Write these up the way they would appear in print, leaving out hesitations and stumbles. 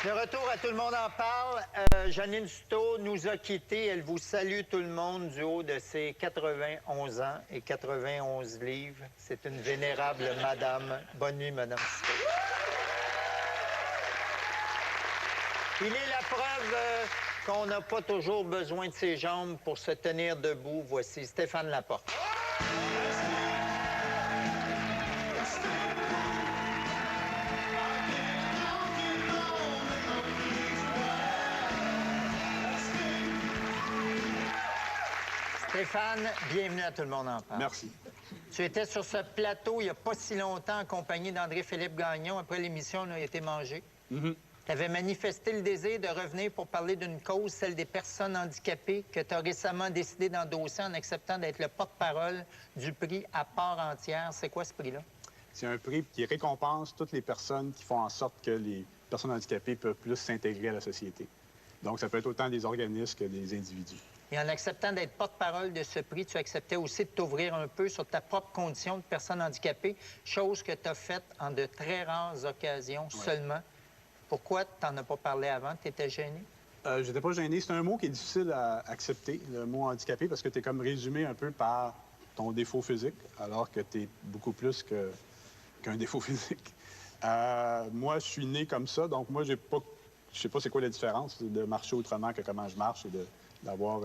De retour à Tout le monde en parle, Janine Souto nous a quittés. Elle vous salue tout le monde du haut de ses 91 ans et 91 livres. C'est une vénérable madame. Bonne nuit, madame Souto. Il est la preuve qu'on n'a pas toujours besoin de ses jambes pour se tenir debout. Voici Stéphane Laporte. Stéphane, bienvenue à Tout le monde en parle. Merci. Tu étais sur ce plateau il n'y a pas si longtemps, accompagné d'André-Philippe Gagnon. Après l'émission, on a été mangé. Tu avais manifesté le désir de revenir pour parler d'une cause, celle des personnes handicapées, que tu as récemment décidé d'endosser en acceptant d'être le porte-parole du prix à part entière. C'est quoi ce prix-là? C'est un prix qui récompense toutes les personnes qui font en sorte que les personnes handicapées peuvent plus s'intégrer à la société. Donc, ça peut être autant des organismes que des individus. Et en acceptant d'être porte-parole de ce prix, tu acceptais aussi de t'ouvrir un peu sur ta propre condition de personne handicapée, chose que tu as faite en de très rares occasions seulement. Pourquoi tu n'en as pas parlé avant? Tu étais gêné? J'étais pas gêné. C'est un mot qui est difficile à accepter, le mot handicapé, parce que tu es comme résumé un peu par ton défaut physique, alors que tu es beaucoup plus qu'un défaut physique. Moi, je suis né comme ça, donc moi, je sais pas c'est quoi la différence de marcher autrement que comment je marche et d'avoir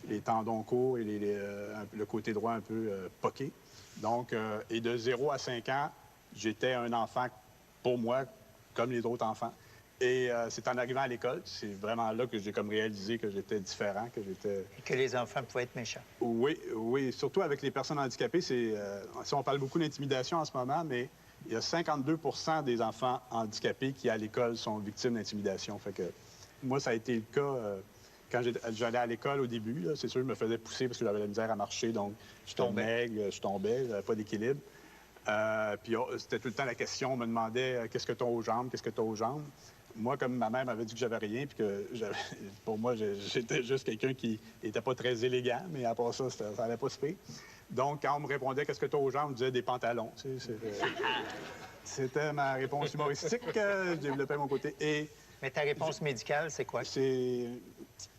les tendons courts et le côté droit un peu poqué. Donc, et de 0 à 5 ans, j'étais un enfant, pour moi, comme les autres enfants. Et c'est en arrivant à l'école, c'est vraiment là que j'ai comme réalisé que j'étais différent, que j'étais... Et que les enfants pouvaient être méchants. Oui, oui. Surtout avec les personnes handicapées, si on parle beaucoup d'intimidation en ce moment, mais il y a 52 % des enfants handicapés qui, à l'école, sont victimes d'intimidation. Fait que moi, ça a été le cas quand j'allais à l'école au début. C'est sûr, je me faisais pousser parce que j'avais la misère à marcher, donc je tombais, j'avais pas d'équilibre. Puis c'était tout le temps la question, on me demandait qu'est-ce que tu as aux jambes, qu'est-ce que tu as aux jambes. Moi, comme ma mère m'avait dit que j'avais rien, puis que pour moi, j'étais juste quelqu'un qui n'était pas très élégant, mais à part ça, ça n'allait pas se faire. Donc, quand on me répondait qu'est-ce que tu as aux jambes, je disais des pantalons. Tu sais, c'était ma réponse humoristique. Je développais mon côté. Mais ta réponse médicale, c'est quoi? C'est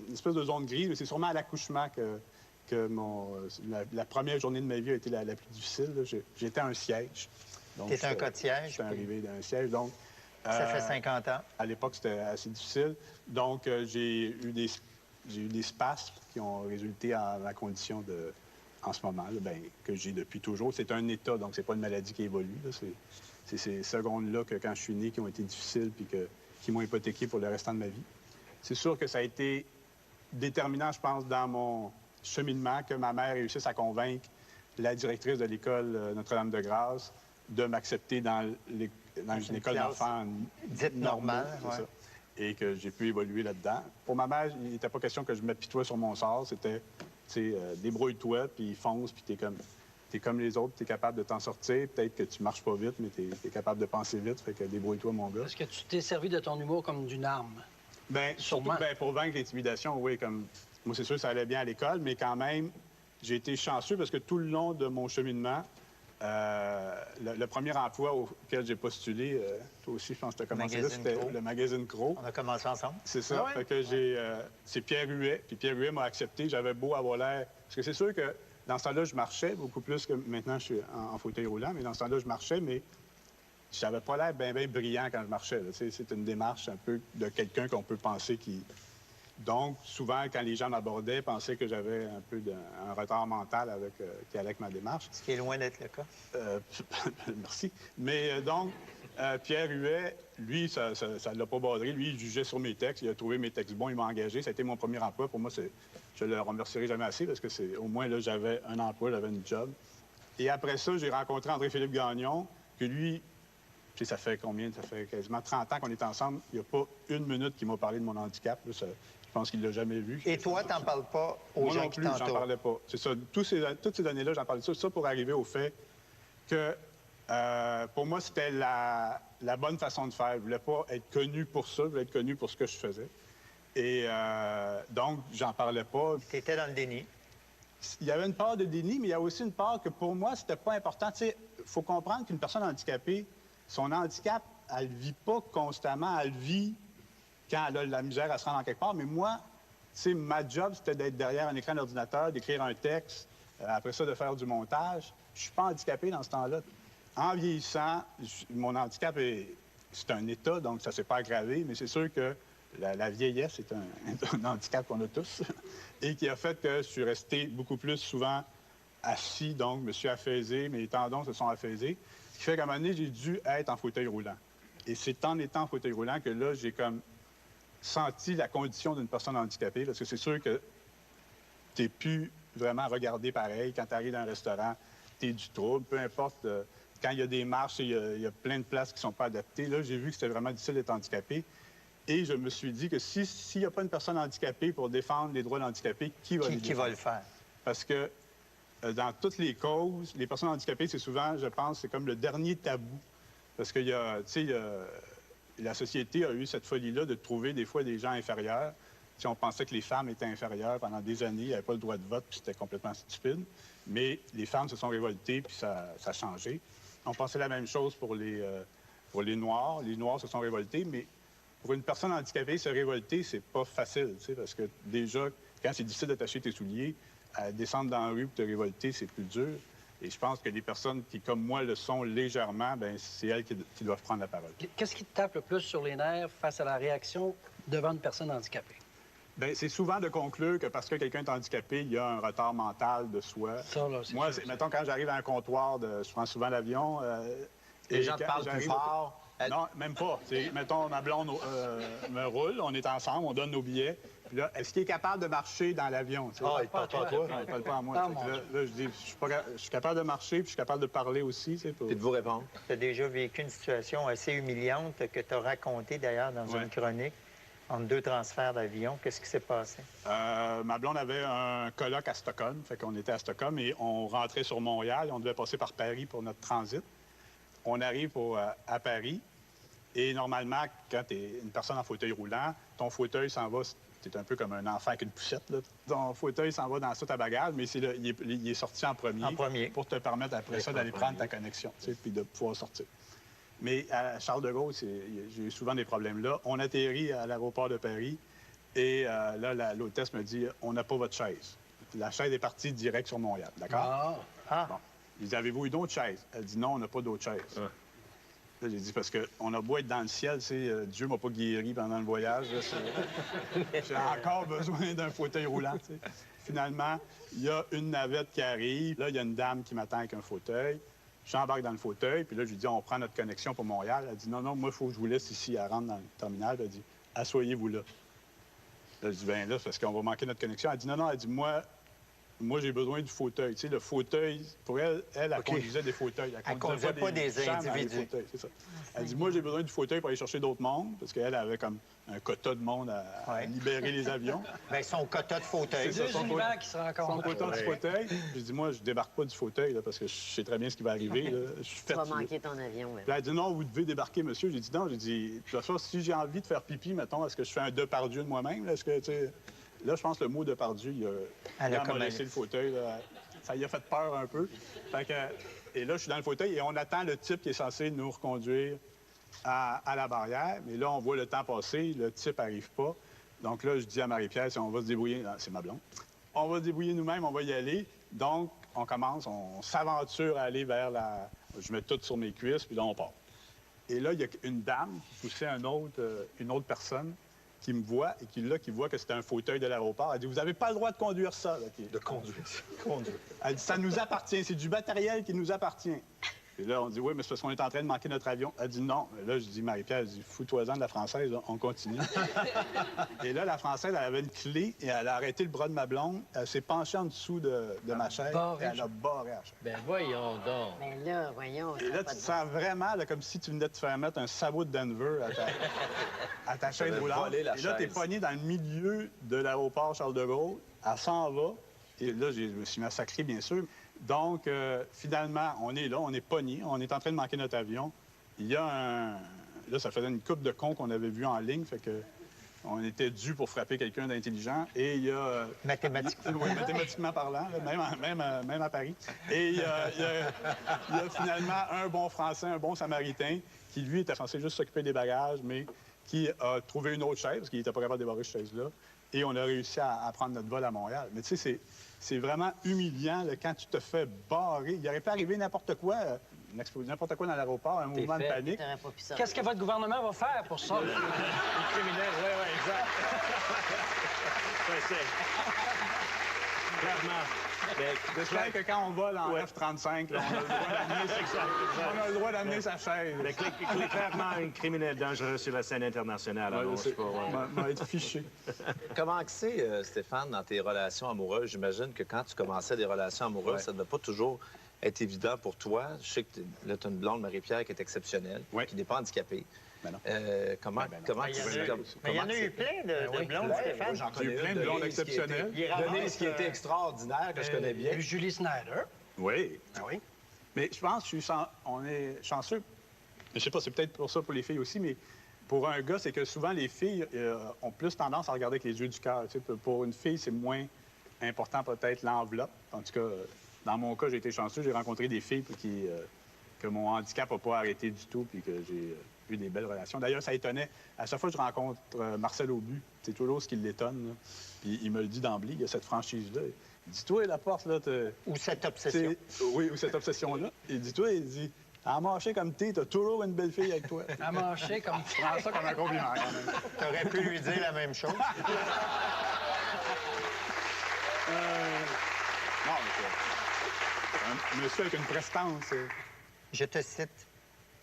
une espèce de zone grise. C'est sûrement à l'accouchement que la première journée de ma vie a été la plus difficile. J'étais un siège. T'étais un cas de siège? J'étais arrivé d'un siège, donc... Ça fait 50 ans. À l'époque, c'était assez difficile. Donc, j'ai eu des spasmes qui ont résulté en la condition en ce moment, là, que j'ai depuis toujours. C'est un état, donc c'est pas une maladie qui évolue. C'est ces secondes-là que, quand je suis né, qui ont été difficiles puis qui m'ont hypothéqué pour le restant de ma vie. C'est sûr que ça a été déterminant, je pense, dans mon cheminement, que ma mère réussisse à convaincre la directrice de l'école Notre-Dame-de-Grâce de m'accepter dans une école d'enfants dite normale, c'est ça. Et que j'ai pu évoluer là-dedans. Pour ma mère, il n'était pas question que je m'apitoie sur mon sort. C'était, tu sais, débrouille-toi, puis fonce, puis t'es comme les autres, t'es capable de t'en sortir. Peut-être que tu marches pas vite, mais t'es capable de penser vite, fait que débrouille-toi, mon gars. Est-ce que tu t'es servi de ton humour comme d'une arme? Bien, surtout, pour vaincre l'intimidation, oui, comme... Moi, c'est sûr que ça allait bien à l'école, mais quand même, j'ai été chanceux parce que tout le long de mon cheminement, le premier emploi auquel j'ai postulé, toi aussi, je pense que tu as commencé là, c'était le magazine Crow. On a commencé ensemble. C'est ça. Fait que c'est Pierre Huet. Puis Pierre Huet m'a accepté. J'avais beau avoir l'air... Parce que c'est sûr que dans ce temps-là, je marchais beaucoup plus que maintenant, je suis en fauteuil roulant. Mais dans ce temps-là, je marchais, mais j'avais pas l'air bien brillant quand je marchais. C'est une démarche un peu de quelqu'un qu'on peut penser qui... Donc, souvent, quand les gens m'abordaient, ils pensaient que j'avais un peu un retard mental avec ma démarche. Ce qui est loin d'être le cas. Merci. Mais donc, Pierre Huet, lui, ça ne l'a pas badré. Lui, il jugeait sur mes textes. Il a trouvé mes textes bons. Il m'a engagé. Ça a été mon premier emploi. Pour moi, je le remercierai jamais assez parce que au moins, là, j'avais un emploi, j'avais une job. Et après ça, j'ai rencontré André-Philippe Gagnon, que lui... Tu sais, ça fait combien? Ça fait quasiment 30 ans qu'on est ensemble. Il n'y a pas une minute qu'il m'a parlé de mon handicap. Là, je pense qu'il ne l'a jamais vu. Et toi, tu n'en parles pas aux gens qui t'entourent? Moi non plus, j'en parlais pas. C'est ça. Toutes ces années-là, j'en parlais de ça. Ça pour arriver au fait que, pour moi, c'était la bonne façon de faire. Je ne voulais pas être connu pour ça. Je voulais être connu pour ce que je faisais. Et donc, j'en parlais pas. Tu étais dans le déni. Il y avait une part de déni, mais il y a aussi une part que, pour moi, c'était pas important. Tu sais, il faut comprendre qu'une personne handicapée, son handicap, elle ne vit pas constamment. Elle vit quand elle a la misère à se rendre en quelque part. Mais moi, tu sais, ma job, c'était d'être derrière un écran d'ordinateur, d'écrire un texte, après ça, de faire du montage. Je suis pas handicapé dans ce temps-là. En vieillissant, mon handicap, c'est un état, donc ça s'est pas aggravé, mais c'est sûr que la vieillesse est un handicap qu'on a tous et qui a fait que je suis resté beaucoup plus souvent assis, donc je me suis affaissé, mes tendons se sont affaissés, ce qui fait qu'à un moment donné, j'ai dû être en fauteuil roulant. Et c'est en étant en fauteuil roulant que là, j'ai comme senti la condition d'une personne handicapée, parce que c'est sûr que tu n'es plus vraiment regardé pareil. Quand tu arrives dans un restaurant, tu es du trouble, peu importe. Quand il y a des marches, il y a plein de places qui ne sont pas adaptées. Là, j'ai vu que c'était vraiment difficile d'être handicapé. Et je me suis dit que s'il n'y a pas une personne handicapée pour défendre les droits de l'handicapé, qui va le faire? Parce que dans toutes les causes, les personnes handicapées, c'est souvent, je pense, c'est comme le dernier tabou. Parce que, la société a eu cette folie-là de trouver des fois des gens inférieurs. Si on pensait que les femmes étaient inférieures pendant des années, elles n'avaient pas le droit de vote, puis c'était complètement stupide. Mais les femmes se sont révoltées, puis ça a changé. On pensait la même chose pour les Noirs. Les Noirs se sont révoltés, mais pour une personne handicapée, se révolter, c'est pas facile, tu sais, parce que déjà, quand c'est difficile d'attacher tes souliers, descendre dans la rue pour te révolter, c'est plus dur. Et je pense que les personnes qui, comme moi, le sont légèrement, bien, c'est elles qui doivent prendre la parole. Qu'est-ce qui te tape le plus sur les nerfs face à la réaction devant une personne handicapée? Bien, c'est souvent de conclure que parce que quelqu'un est handicapé, il y a un retard mental de soi. Ça, là, c'est moi, sûr, mettons, quand j'arrive à un comptoir, je prends souvent l'avion. Les gens te parlent plus fort. Non, même pas. Mettons, ma blonde me roule, on est ensemble, on donne nos billets. Puis là, est-ce qu'il est capable de marcher dans l'avion? Ah, il parle pas à toi. Non, il parle pas à moi. Là, je dis, je suis capable de marcher, puis je suis capable de parler aussi. Pour... Puis de vous répondre. Tu as déjà vécu une situation assez humiliante que tu as racontée d'ailleurs dans une chronique entre 2 transferts d'avion. Qu'est-ce qui s'est passé? Ma blonde avait un colloque à Stockholm. Fait qu'on était à Stockholm et on rentrait sur Montréal. Et on devait passer par Paris pour notre transit. On arrive à Paris. Et normalement, quand tu es une personne en fauteuil roulant, ton fauteuil s'en va. C'est un peu comme un enfant avec une poussette. Là. Ton fauteuil s'en va dans ça ta bagage, mais il est sorti en premier pour te permettre après ça d'aller prendre ta connexion, puis de pouvoir sortir. Mais à Charles de Gaulle, j'ai eu souvent des problèmes là. On atterrit à l'aéroport de Paris et là, l'hôtesse me dit « On n'a pas votre chaise. » La chaise est partie direct sur Montréal, d'accord? Bon. Il dit « Avez-vous eu d'autres chaises? » Elle dit « Non, on n'a pas d'autres chaises. Là, j'ai dit, parce qu'on a beau être dans le ciel, Dieu m'a pas guéri pendant le voyage. J'ai encore besoin d'un fauteuil roulant. T'sais. Finalement, il y a une navette qui arrive. Là, il y a une dame qui m'attend avec un fauteuil. J'embarque dans le fauteuil, puis là, je lui dis, on prend notre connexion pour Montréal. Elle dit, non, moi, il faut que je vous laisse ici. Elle rentre dans le terminal, puis elle dit, asseyez-vous là. Là, je dis, bien là, c'est parce qu'on va manquer notre connexion. Elle dit, non, elle dit, moi, j'ai besoin du fauteuil. Tu sais, le fauteuil, pour elle conduisait des fauteuils. Elle conduisait pas des individus. C'est ça. Elle dit, moi, j'ai besoin du fauteuil pour aller chercher d'autres mondes, parce qu'elle avait comme un quota de monde à libérer les avions. Bien, son quota de fauteuil. C'est deux univers qui se rencontrent. Son quota de fauteuil. J'ai dit, moi, je débarque pas du fauteuil, là, parce que je sais très bien ce qui va arriver. Là. Je suis Tu vas fatigué. manquer ton avion. Puis elle a dit, non, vous devez débarquer, monsieur. J'ai dit, non. J'ai dit, de toute façon, si j'ai envie de faire pipi, mettons, est-ce que je fais un Depardieu de moi-même? Est-ce que, tu sais... Là, je pense que le mot Depardieu, il a laissé le fauteuil. Là, ça y a fait peur un peu. Fait que, et là, je suis dans le fauteuil et on attend le type qui est censé nous reconduire à la barrière. Mais là, on voit le temps passer, le type n'arrive pas. Donc là, je dis à Marie-Pierre, on va se débrouiller. C'est ma blonde. On va se débrouiller nous-mêmes, on va y aller. Donc, on commence, on s'aventure à aller vers la... Je mets tout sur mes cuisses, puis là, on part. Et là, il y a une dame qui poussait une autre personne qui me voit et qui voit que c'était un fauteuil de l'aéroport. Elle dit, vous n'avez pas le droit de conduire ça. Là, De conduire. Elle dit, ça nous appartient, c'est du matériel qui nous appartient. Et là, on dit, oui, mais c'est parce qu'on est en train de manquer notre avion. Elle dit, non. Et là, je dis, Marie-Pierre, elle dit, fous-toi-en de la Française, là, on continue. Et là, la Française, elle avait une clé et elle a arrêté le bras de ma blonde. Elle s'est penchée en dessous de ma chaise et elle a barré la chaise. Ben voyons donc. Mais là, voyons. Et là, tu te sens vraiment là, comme si tu venais de te faire mettre un sabot de Denver à ta chaise roulante. Et là, tu es pogné dans le milieu de l'aéroport Charles de Gaulle. Elle s'en va. Et là, je me suis massacré, bien sûr. Donc, finalement, on est là, on est pogné. On est en train de manquer notre avion. Il y a un... Là, ça faisait une couple de cons qu'on avait vus en ligne. Fait que on était dû pour frapper quelqu'un d'intelligent. Et il y a... Mathématiquement. Oui, mathématiquement parlant, là, même à Paris. Et il y a finalement un bon Français, un bon Samaritain, qui, lui, était censé juste s'occuper des bagages, mais qui a trouvé une autre chaise, parce qu'il n'était pas capable de débarrer cette chaise-là, et on a réussi à prendre notre vol à Montréal. Mais tu sais, c'est vraiment humiliant là, quand tu te fais barrer. Il aurait pu arriver n'importe quoi, n'importe quoi dans l'aéroport, un mouvement de panique. Qu'est-ce que votre gouvernement va faire pour ça? Les criminels, oui, exact. Ouais, clairement. C'est clair que quand on vole en F-35, là, on a le droit d'amener sa chaise. Mais clairement, un criminel dangereux sur la scène internationale. Alors, c'est pas... Va être fiché. Comment que c'est, Stéphane, dans tes relations amoureuses? J'imagine que quand tu commençais des relations amoureuses, ça ne devait pas toujours être évident pour toi. Je sais que là, tu as une blonde, Marie-Pierre, qui est exceptionnelle, qui n'est pas handicapée. Ben non. Comment il y en a eu plein de blondes, Stéphane. J'ai eu plein de blondes exceptionnelles. Denise, qui était extraordinaire, que je connais bien. Julie Snyder. Oui. Ah oui? Mais je pense on est chanceux. Je sais pas, c'est peut-être pour ça pour les filles aussi, mais pour un gars, c'est que souvent les filles ont plus tendance à regarder avec les yeux du cœur. Tu sais, pour une fille, c'est moins important peut-être l'enveloppe. En tout cas, dans mon cas, j'ai été chanceux. J'ai rencontré des filles que mon handicap n'a pas arrêté du tout, puis que j'ai eu des belles relations. D'ailleurs, ça étonnait. À chaque fois que je rencontre Marcel Aubu, c'est toujours ce qui l'étonne. Là. Puis il me le dit d'emblée, il y a cette franchise-là. Il dit, toi, la porte, là, Ou cette obsession. Oui, ou cette obsession-là. Il dit, toi, il dit, à marcher comme t'as toujours une belle fille avec toi. À manger comme... Je prends ça comme un compliment, quand même. T'aurais pu lui dire la même chose. Non, mais un monsieur avec une prestance. Je te cite.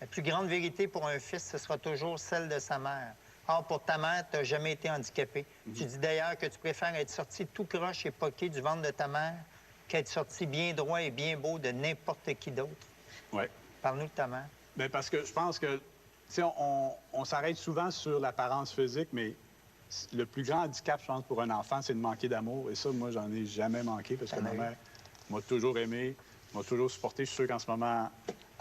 La plus grande vérité pour un fils, ce sera toujours celle de sa mère. Or, pour ta mère, tu n'as jamais été handicapé. Tu dis d'ailleurs que tu préfères être sorti tout croche et poqué du ventre de ta mère qu'être sorti bien droit et bien beau de n'importe qui d'autre. Oui. Parle-nous de ta mère. Bien, parce que je pense que, tu sais, on s'arrête souvent sur l'apparence physique, mais le plus grand handicap, je pense, pour un enfant, c'est de manquer d'amour. Et ça, moi, j'en ai jamais manqué parce que ma mère m'a toujours aimé, m'a toujours supporté. Je suis sûr qu'en ce moment,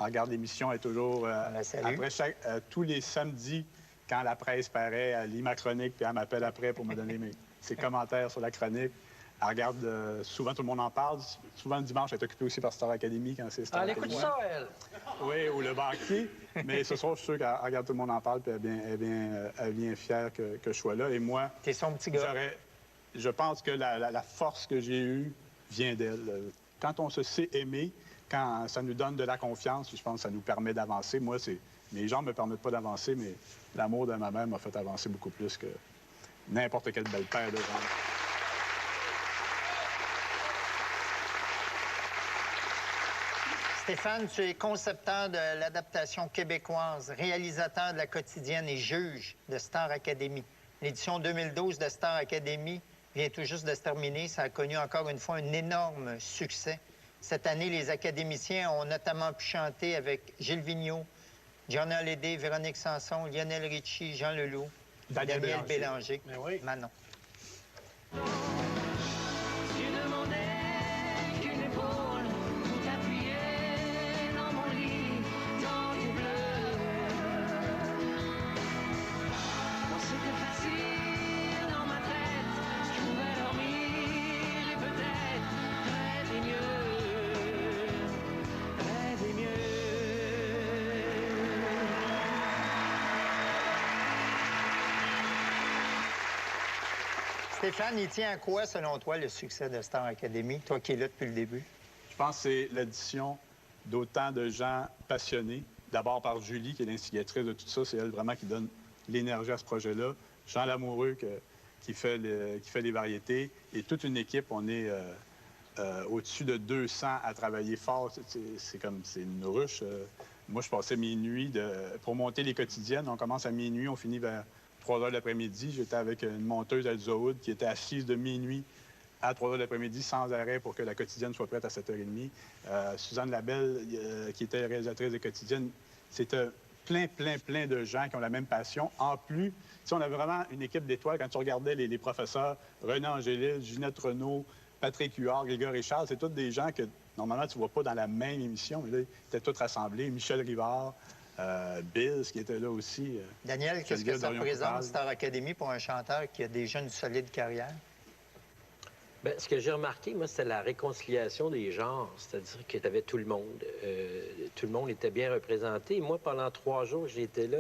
elle regarde l'émission, elle est toujours... après tous les samedis, quand la presse paraît, elle lit ma chronique, puis elle m'appelle après pour me donner ses commentaires sur la chronique. Elle regarde souvent, tout le monde en parle. Souvent, le dimanche, elle est occupée aussi par Star Academy quand c'est Star Elle Academy. écoute ça, elle. Oui, ou le banquier. Mais ce soir, je suis sûr qu'elle regarde tout le monde en parle, puis elle vient fière que je sois là. Et moi, T'es son petit gars. je pense que la force que j'ai eue vient d'elle. Quand on se sait aimer, quand ça nous donne de la confiance, je pense que ça nous permet d'avancer. Moi, mes jambes ne me permettent pas d'avancer, mais l'amour de ma mère m'a fait avancer beaucoup plus que n'importe quel bel père de jambes. Stéphane, tu es concepteur de l'adaptation québécoise, réalisateur de la quotidienne et juge de Star Academy. L'édition 2012 de Star Academy vient tout juste de se terminer. Ça a connu encore une fois un énorme succès. Cette année, les académiciens ont notamment pu chanter avec Gilles Vigneault, Johnny Hallyday, Véronique Sanson, Lionel Richie, Jean Leloup, Daniel Bélanger, Manon. Stéphane, il tient à quoi, selon toi, le succès de Star Academy, toi qui es là depuis le début? Je pense que c'est l'addition d'autant de gens passionnés. D'abord par Julie, qui est l'instigatrice de tout ça. C'est elle vraiment qui donne l'énergie à ce projet-là. Jean Lamoureux, qui fait les variétés. Et toute une équipe, on est au-dessus de 200 à travailler fort. C'est une ruche. Moi, je passais mes nuits pour monter les quotidiennes. On commence à minuit, on finit vers 3 heures l'après-midi. J'étais avec une monteuse à Zowood qui était assise de minuit à 3 heures l'après-midi sans arrêt pour que la quotidienne soit prête à 7h30. Suzanne Labelle, qui était réalisatrice de quotidienne, c'était plein de gens qui ont la même passion. En plus, on avait vraiment une équipe d'étoiles. Quand tu regardais les professeurs, René Angélil, Ginette Renault, Patrick Huard, Grégory Charles, c'est tous des gens que, normalement, tu ne vois pas dans la même émission. Mais là, ils étaient tous rassemblés. Michel Rivard, Bills, qui était là aussi. Daniel, qu'est-ce que ça représente, Star Academy, pour un chanteur qui a déjà une solide carrière? Bien, ce que j'ai remarqué, moi, c'est la réconciliation des genres. C'est-à-dire que tu avais tout le monde. Tout le monde était bien représenté. Et moi, pendant 3 jours, j'étais là.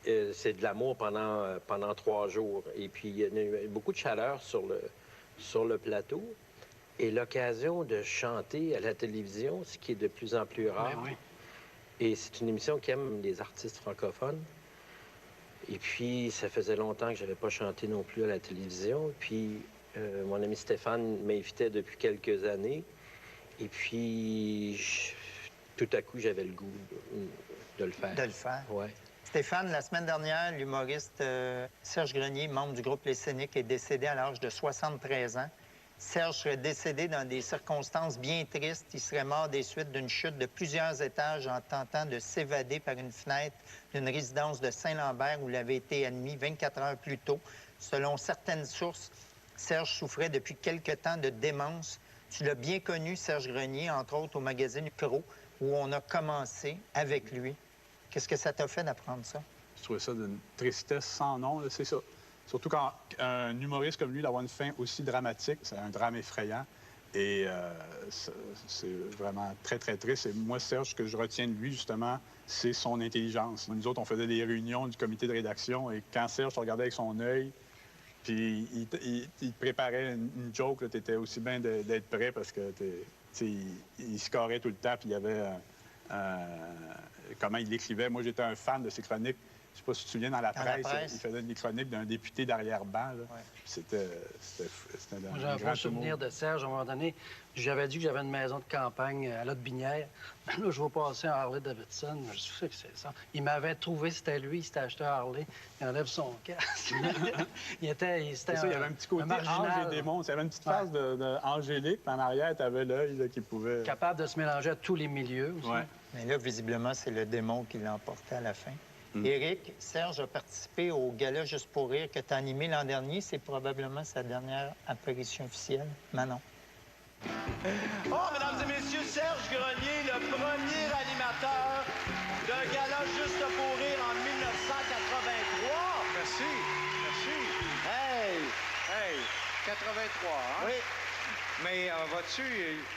C'est de l'amour pendant 3 jours. Et puis, il y a eu beaucoup de chaleur sur le plateau. Et l'occasion de chanter à la télévision, ce qui est de plus en plus rare. Ben oui. Et c'est une émission qui aime les artistes francophones. Et puis, ça faisait longtemps que je n'avais pas chanté non plus à la télévision. Puis, mon ami Stéphane m'invitait depuis quelques années. Et puis, tout à coup, j'avais le goût de le faire. De le faire. Ouais. Stéphane, la semaine dernière, l'humoriste Serge Grenier, membre du groupe Les Scéniques, est décédé à l'âge de 73 ans. Serge serait décédé dans des circonstances bien tristes. Il serait mort des suites d'une chute de plusieurs étages en tentant de s'évader par une fenêtre d'une résidence de Saint-Lambert où il avait été admis 24 heures plus tôt. Selon certaines sources, Serge souffrait depuis quelque temps de démence. Tu l'as bien connu, Serge Grenier, entre autres au magazine Pro, où on a commencé avec lui. Qu'est-ce que ça t'a fait d'apprendre ça? Je trouvais ça d'une tristesse sans nom, là, c'est ça. Surtout quand un humoriste comme lui, d'avoir une fin aussi dramatique, c'est un drame effrayant. Et c'est vraiment très, très triste. Et moi, Serge, ce que je retiens de lui, justement, c'est son intelligence. Nous autres, on faisait des réunions du comité de rédaction et quand Serge te regardait avec son œil, puis il te préparait une joke, tu étais aussi bien d'être prêt parce que il scorait tout le temps, puis il y avait comment il écrivait. Moi, j'étais un fan de ses chroniques. Je sais pas si tu te souviens, dans la presse, il faisait des chroniques d'un député d'arrière-ban. Ouais. C'était Moi, j'ai un bon souvenir de Serge. À un moment donné, j'avais dit que j'avais une maison de campagne à Lotte-Binière. Là, je vois passer un Harley-Davidson. Je sais que c'est ça. Il m'avait trouvé, c'était lui, il s'était acheté un Harley. Il enlève son casque. il y avait un petit côté ange et démon. Il y avait une petite phase d'angélique. En arrière, tu avais l'œil qui pouvait... Capable de se mélanger à tous les milieux aussi. Ouais. Mais là, visiblement, c'est le démon qui l'a emporté à la fin. Éric, Serge a participé au gala Juste pour rire que tu as animé l'an dernier. C'est probablement sa dernière apparition officielle. Manon. Oh, mesdames et messieurs, Serge Grenier, le premier animateur d'un gala Juste pour rire en 1983. Merci, merci. Hey! 83, hein? Oui. Mais vois-tu,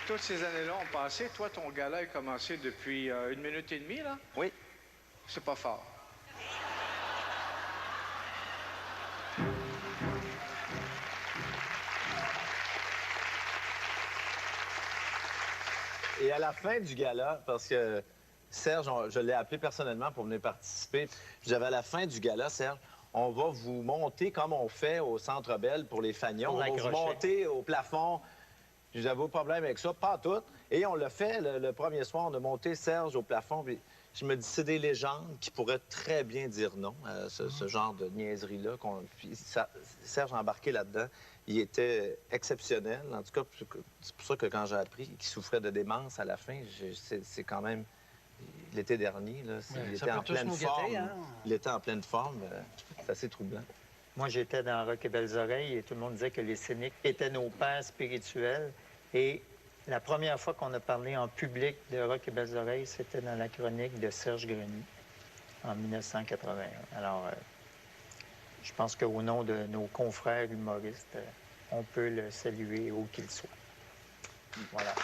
toutes ces années-là ont passé. Toi, ton gala a commencé depuis 1 minute et demie, là? Oui. C'est pas fort. Et à la fin du gala, parce que Serge, je l'ai appelé personnellement pour venir participer, j'avais à la fin du gala, Serge, on va vous monter comme on fait au Centre Bell pour les Fagnons. On va vous monter au plafond. J'avais aucun problème avec ça, pas tout. Et on l'a fait le premier soir, on a monté Serge au plafond. Puis je me dis, c'est des légendes qui pourraient très bien dire non à ce genre de niaiserie-là. Serge a embarqué là-dedans. Il était exceptionnel. En tout cas, c'est pour ça que quand j'ai appris qu'il souffrait de démence à la fin, c'est quand même... L'été dernier, là, il était en pleine forme. Hein? Il était en pleine forme. C'est assez troublant. Moi, j'étais dans Rock et Belles Oreilles et tout le monde disait que les Scéniques étaient nos pères spirituels. Et la première fois qu'on a parlé en public de Rock et Belles Oreilles, c'était dans la chronique de Serge Grenier en 1981. Alors, je pense qu'au nom de nos confrères humoristes, on peut le saluer où qu'il soit. Voilà.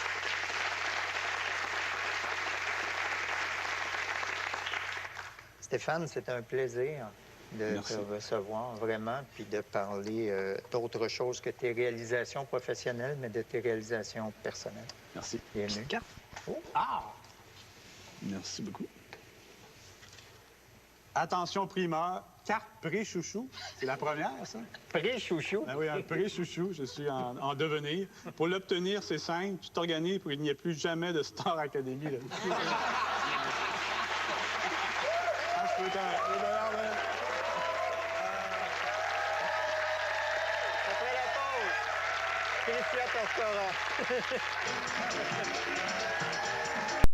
Stéphane, c'est un plaisir de te recevoir, vraiment, puis de parler d'autre chose que tes réalisations professionnelles, mais de tes réalisations personnelles. Merci. Bienvenue. Oh. Ah! Merci beaucoup. Attention primeur, carte pré-chouchou. C'est la première, ça? Pré-chouchou? Ah oui, un pré-chouchou. Je suis en devenir. Pour l'obtenir, c'est simple. Tu t'organises pour qu'il n'y ait plus jamais de Star Academy. Là. Après la pause, Christian Tortora.